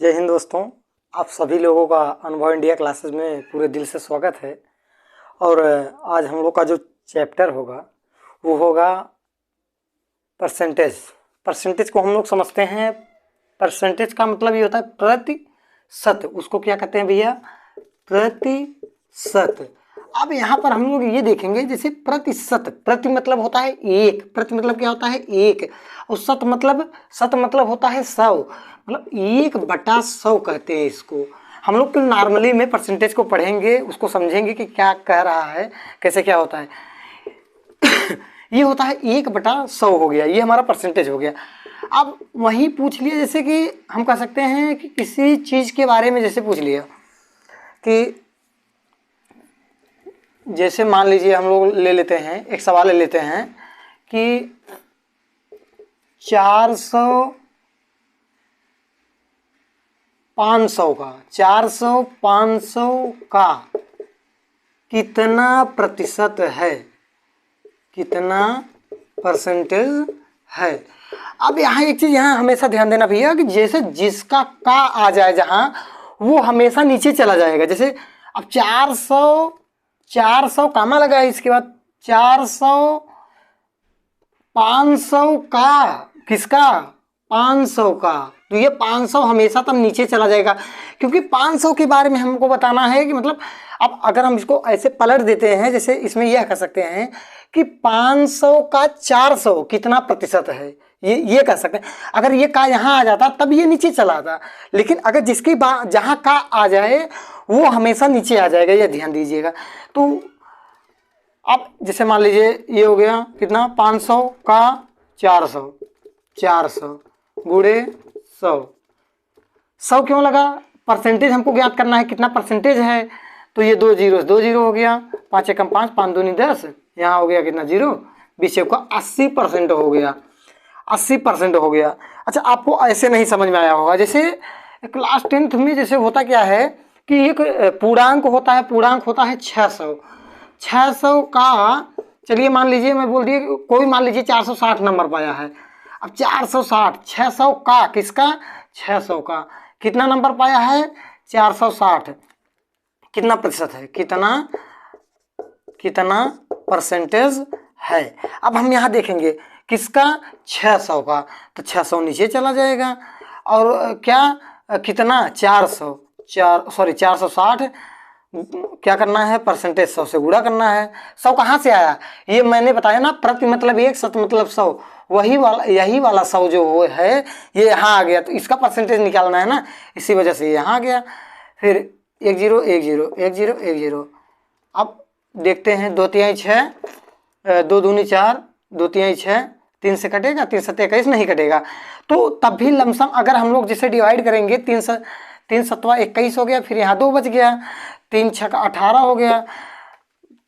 जय हिंद दोस्तों। आप सभी लोगों का अनुभव इंडिया क्लासेस में पूरे दिल से स्वागत है। और आज हम लोग का जो चैप्टर होगा वो होगा परसेंटेज। परसेंटेज को हम लोग समझते हैं, परसेंटेज का मतलब ये होता है प्रतिशत। उसको क्या कहते हैं भैया? प्रतिशत। अब यहाँ पर हम लोग ये देखेंगे, जैसे प्रतिशत, प्रति मतलब होता है एक, प्रति मतलब क्या होता है? एक। और शत मतलब होता है 100, मतलब 1/100 कहते हैं इसको। हम लोग तो नॉर्मली में परसेंटेज को पढ़ेंगे, उसको समझेंगे कि क्या कह रहा है, कैसे क्या होता है। ये होता है 1/100 हो गया, ये हमारा परसेंटेज हो गया। अब वही पूछ लिया, जैसे कि हम कह सकते हैं कि किसी चीज़ के बारे में जैसे पूछ लिया कि जैसे मान लीजिए हम लोग ले लेते हैं, एक सवाल ले लेते हैं कि 400 500 का कितना प्रतिशत है, कितना परसेंटेज है। अब यहाँ एक चीज़ यहाँ हमेशा ध्यान देना भैया कि जैसे जिसका का आ जाए जहाँ, वो हमेशा नीचे चला जाएगा। जैसे अब 400 कामा लगा है, इसके बाद 400 500 का, किसका? 500 का। तो ये 500 हमेशा तब नीचे चला जाएगा, क्योंकि 500 के बारे में हमको बताना है कि मतलब अब अगर हम इसको ऐसे पलट देते हैं, जैसे इसमें यह कह सकते हैं कि 500 का 400 कितना प्रतिशत है, ये कह सकते हैं। अगर ये का यहाँ आ जाता तब ये नीचे चला आता, लेकिन अगर जिसकी जहाँ का आ जाए वो हमेशा नीचे आ जाएगा, ये ध्यान दीजिएगा। तो अब जैसे मान लीजिए ये हो गया कितना? 500 का 400 गुणे 100 क्यों लगा? परसेंटेज हमको ज्ञात करना है, कितना परसेंटेज है। तो ये 2 जीरो हो गया, 5 एकम 5, 5 दूनी 10, यहाँ हो गया कितना? 0, 20 का 80% हो गया, 80% हो गया। अच्छा, आपको ऐसे नहीं समझ में आया होगा, जैसे क्लास 10th में जैसे होता क्या है कि एक पूर्णांक होता है 600 का। चलिए मान लीजिए मैं बोल दिए कोई मान लीजिए 460 नंबर पाया है। अब 460, 600 का, किसका? 600 का कितना नंबर पाया है? 460। कितना प्रतिशत है, कितना परसेंटेज है। अब हम यहाँ देखेंगे किसका? 600 का, तो 600 नीचे चला जाएगा। और क्या कितना? 460 क्या करना है? परसेंटेज 100 से गुणा करना है। 100 कहाँ से आया? ये मैंने बताया ना, प्रति मतलब 1, शत मतलब 100, यही वाला 100 जो वो है ये यहाँ आ गया, तो इसका परसेंटेज निकालना है ना, इसी वजह से यहाँ आ गया। फिर 1 0 1 0 1 0 1 0। अब देखते हैं 2 तिहाई 6, 2 दूनी 4, 2 तिहाई 6, 3 से कटेगा, 3 7 21 नहीं कटेगा। तो तब भी लमसम अगर हम लोग जिसे डिवाइड करेंगे, 3 7 21 हो गया, फिर यहाँ 2 बच गया, 3 6 18 हो गया,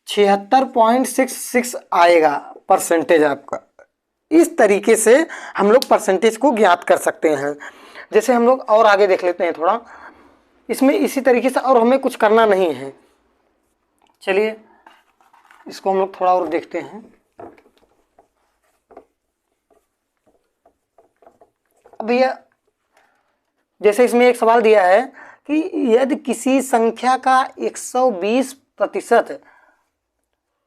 76.66 आएगा परसेंटेज आपका। इस तरीके से हम लोग परसेंटेज को ज्ञात कर सकते हैं। जैसे हम लोग और आगे देख लेते हैं थोड़ा, इसमें इसी तरीके से, और हमें कुछ करना नहीं है। चलिए इसको हम लोग थोड़ा और देखते हैं। अब भैया जैसे इसमें एक सवाल दिया है कि यदि किसी संख्या का 120%,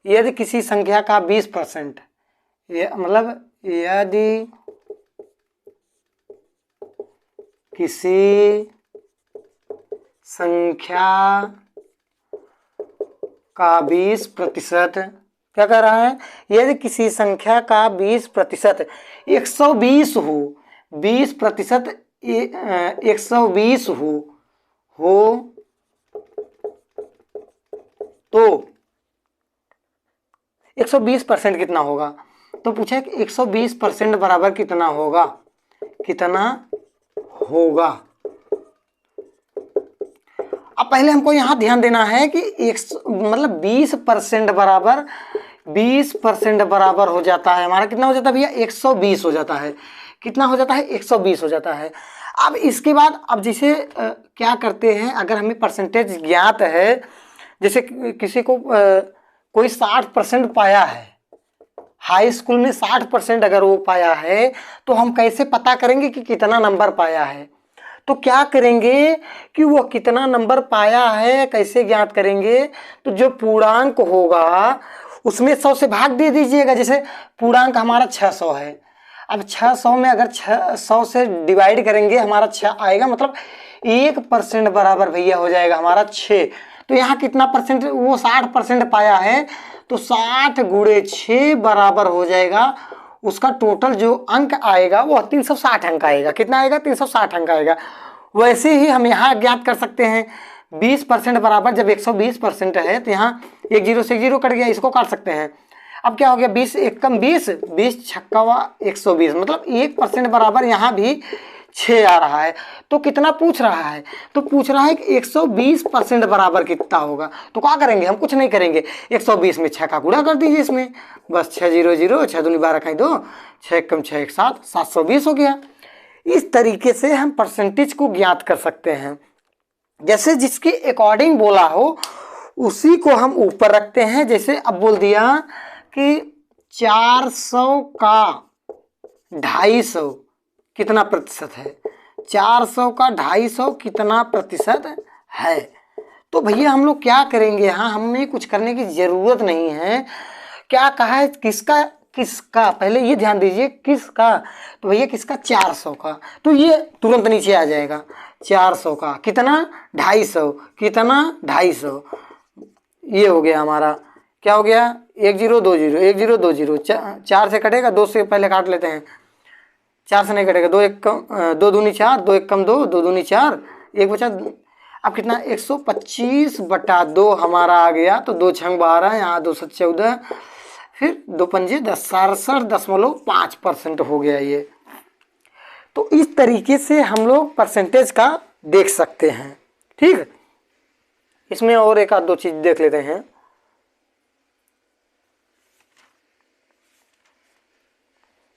यदि किसी संख्या का 20%, मतलब यदि किसी संख्या का 20%, क्या कह रहा है? यदि किसी संख्या का 20%, 120 हो, 20% 120 हो तो 120% कितना होगा? तो पूछा कि 120% बराबर कितना होगा, अब पहले हमको यहाँ ध्यान देना है कि मतलब 20% बराबर 20% बराबर हो जाता है हमारा, कितना हो जाता है भैया? 120 हो जाता है। कितना हो जाता है? 120 हो जाता है। अब इसके बाद अब जैसे क्या करते हैं, अगर हमें परसेंटेज ज्ञात है, जैसे किसी को कोई 60% पाया है, हाई स्कूल में 60% अगर वो पाया है, तो हम कैसे पता करेंगे कि कितना नंबर पाया है? तो क्या करेंगे कि वो कितना नंबर पाया है कैसे ज्ञात करेंगे, तो जो पूर्णांक होगा उसमें 100 से भाग दे दीजिएगा। जैसे पूर्णांक हमारा 600 है, अब 600 में अगर 100 से डिवाइड करेंगे हमारा 6 आएगा, मतलब 1% बराबर भैया हो जाएगा हमारा 6। तो यहाँ कितना परसेंट, वो 60% पाया है, तो 60 गुणे 6 बराबर हो जाएगा उसका टोटल जो अंक आएगा वो 360 अंक आएगा। कितना आएगा? 360 अंक आएगा। वैसे ही हम यहाँ ज्ञात कर सकते हैं 20% बराबर, जब 120% है तो यहाँ एक जीरो से एक जीरो कट गया, इसको काट सकते हैं। अब क्या हो गया, 20 एकम 20, 20 छक्का 120, मतलब 1% बराबर यहाँ भी 6 आ रहा है। तो कितना पूछ रहा है? तो पूछ रहा है कि 120% बराबर कितना होगा। तो क्या करेंगे, हम कुछ नहीं करेंगे, 120 में 6 का गुणा कर दीजिए इसमें, बस 6 0 0, 6 दूनी 12 कहीं 2, 6 कम 6 1 7, 720 हो गया। इस तरीके से हम परसेंटेज को ज्ञात कर सकते हैं। जैसे जिसके अकॉर्डिंग बोला हो उसी को हम ऊपर रखते हैं। जैसे अब बोल दिया कि 400 का 250 कितना प्रतिशत है, 400 का 250 कितना प्रतिशत है। तो भैया हम लोग क्या करेंगे, यहाँ हमें कुछ करने की जरूरत नहीं है। क्या कहा है, किसका किसका, पहले ये ध्यान दीजिए किसका, तो भैया किसका, 400 का, तो ये तुरंत नीचे आ जाएगा। 400 का कितना, 250, कितना 250, ये हो गया हमारा, क्या हो गया, 1 0 2 0, 1 0 2 0, 4 से कटेगा, 2 से पहले काट लेते हैं, 4 से नहीं कटेगा, 2 1 कम 2 दूनी 4, 2 1 कम 2, 2 दूनी 4, 1 बचा। अब कितना, 125/2 हमारा आ गया, तो 2 छंग 12, यहाँ 214, फिर 2 पंजे 10, 67.5% हो गया ये। तो इस तरीके से हम लोग परसेंटेज का देख सकते हैं। ठीक, इसमें और एक आध दो चीज देख लेते हैं।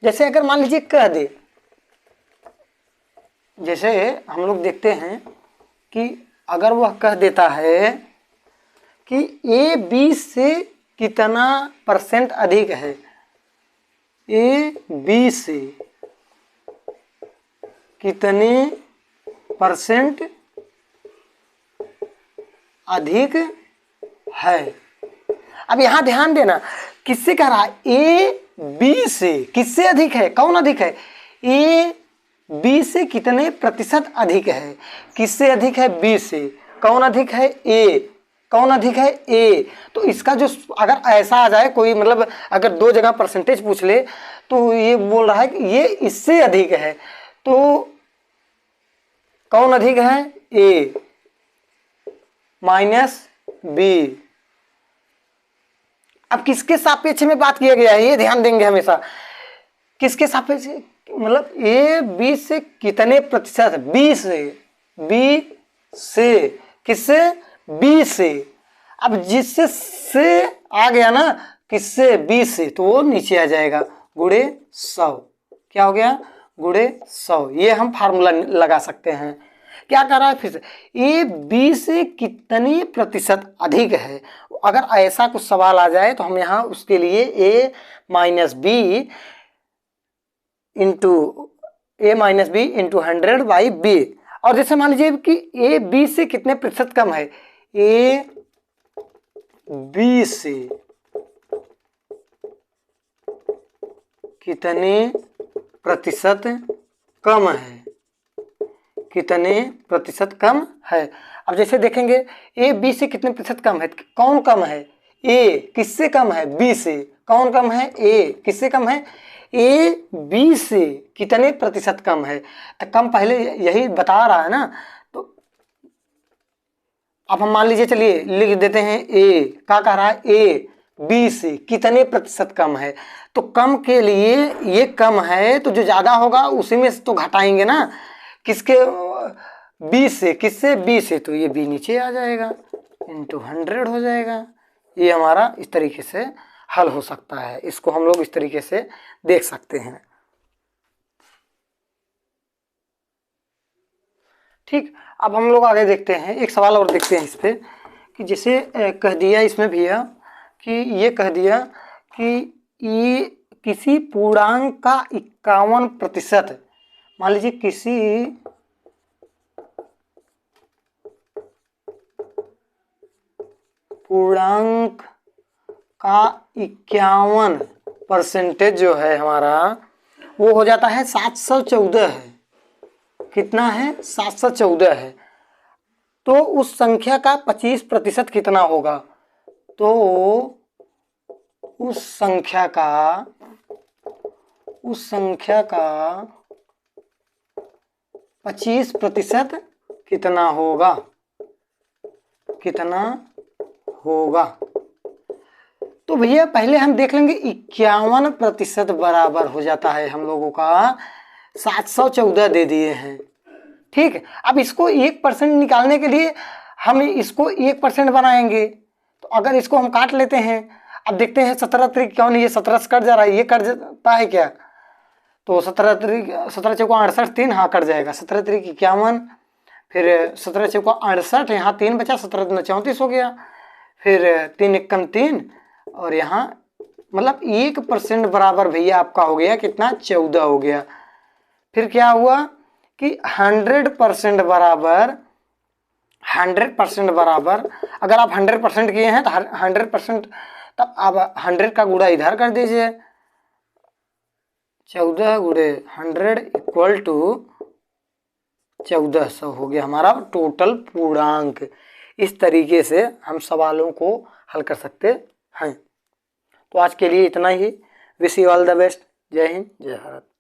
जैसे अगर मान लीजिए कह दे, जैसे हम लोग देखते हैं कि अगर वह कह देता है कि ए बी से कितना % अधिक है, ए बी से कितने % अधिक है। अब यहां ध्यान देना, किससे कह रहा है, ए बी से किससे अधिक है, कौन अधिक है, ए बी से कितने % अधिक है, किससे अधिक है, बी से, कौन अधिक है, ए, कौन अधिक है, ए। तो इसका जो अगर ऐसा आ जाए कोई, मतलब अगर दो जगह परसेंटेज पूछ ले तो ये बोल रहा है कि ये इससे अधिक है, तो कौन अधिक है, ए माइनस बी। अब किसके सापेक्ष में बात किया गया है, ये ध्यान देंगे हमेशा, किसके सापेक्ष, मतलब ए बी से कितने %, बी से, बी से, किससे, बी से। अब जिससे से आ गया ना, किससे, बी से, तो वो नीचे आ जाएगा, गुणे 100, क्या हो गया, गुणे 100। ये हम फार्मूला लगा सकते हैं। क्या कर रहा है फिर से, ए बी से कितने % अधिक है। अगर ऐसा कुछ सवाल आ जाए तो हम यहाँ उसके लिए ए माइनस बी इंटू 100/b। और जैसे मान लीजिए कि ए बी से कितने % कम है, ए बी से कितने % कम है, कितने % कम है। अब जैसे देखेंगे ए बी से कितने % कम है, कौन कम है, ए किससे कम है, बी से, कौन कम है, ए किससे कम है, ए बी से कितने % कम है। तो कम पहले यही बता रहा है ना, तो अब हम मान लीजिए, चलिए लिख देते हैं, ए क्या कह रहा है, ए बी से कितने % कम है। तो कम के लिए ये कम है, तो जो ज्यादा होगा उसी में तो घटाएंगे ना, किसके, बी से, किससे, बी से, तो ये बी नीचे आ जाएगा, इंटू 100 हो जाएगा। ये हमारा इस तरीके से हल हो सकता है, इसको हम लोग इस तरीके से देख सकते हैं। ठीक, अब हम लोग आगे देखते हैं, एक सवाल और देखते हैं इस पे, कि जैसे कह दिया इसमें भैया कि ये कह दिया कि ये किसी पूर्णांक का 51%, मान लीजिए किसी पूर्णांक का 51% जो है हमारा वो हो जाता है 714 है। कितना है? 714 है। तो उस संख्या का 25% कितना होगा? तो उस संख्या का 25% कितना होगा? तो भैया पहले हम देख लेंगे 51% बराबर हो जाता है हम लोगों का 714 दे दिए हैं। ठीक है, अब इसको 1% निकालने के लिए हम इसको 1% बनाएंगे। तो अगर इसको हम काट लेते हैं, अब देखते हैं 17 तरीक क्यों नहीं, ये 17 से कट जा रहा है, ये कट जाता है क्या? तो 17 चौका 68, 3 हाँ कट जाएगा। 17 तरीक 51, फिर 17 चौका 68, यहाँ 3 बचा, 17 दूना 34 हो गया, फिर 3 एकम 3, और यहाँ मतलब 1% बराबर भैया आपका हो गया कितना? 14 हो गया। फिर क्या हुआ कि 100% बराबर अगर आप 100% किए हैं तो 100%, तब आप 100 का गुणा इधर कर दीजिए, 14 गुणे 100 इक्वल टू 1400 हो गया हमारा टोटल पूर्णांक। इस तरीके से हम सवालों को हल कर सकते हैं। तो आज के लिए इतना ही। Wish you all the best. जय हिंद, जय भारत।